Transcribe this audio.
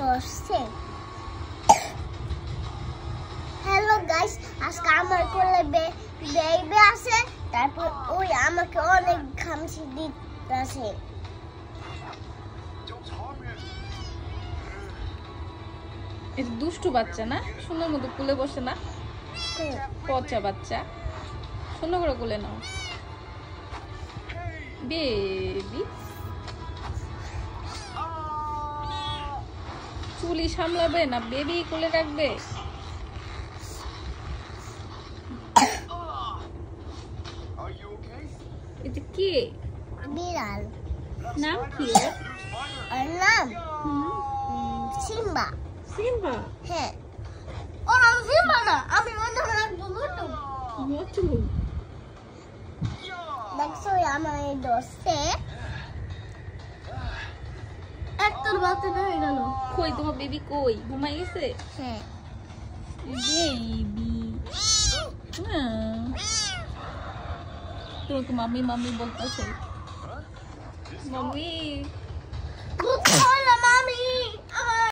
ধরছে। Hello guys, আজকে আমার কোলে বেবি আছে, তারপর ওই আমাকে অনেক খামচি দিতেছে। এটা দুষ্টু বাচ্চা না, সুন্দর মতো কোলে বসে না, পচা বাচ্চা। সুন্দর করে কোলে নাও বেবি। চুলি সামলাবে না বেবি কোলে রাখবে? এটা কি? বিড়াল। নাম কি? ওর নাম সিম্বা। সিম্বা? হ্যাঁ, ওর নাম সিম্বা না, আমি ওর নাম রাখবো মোটু। মোটু? দেখছো আমার এই দোস্তে একটার বাতে হয়ে গেল। কই তোমার বেবি কই? ঘুমাই গেছে? হ্যাঁ বেবি তোমাকে মাম্মি মাম্মি বলতেছে। মাম্মি মামি আমার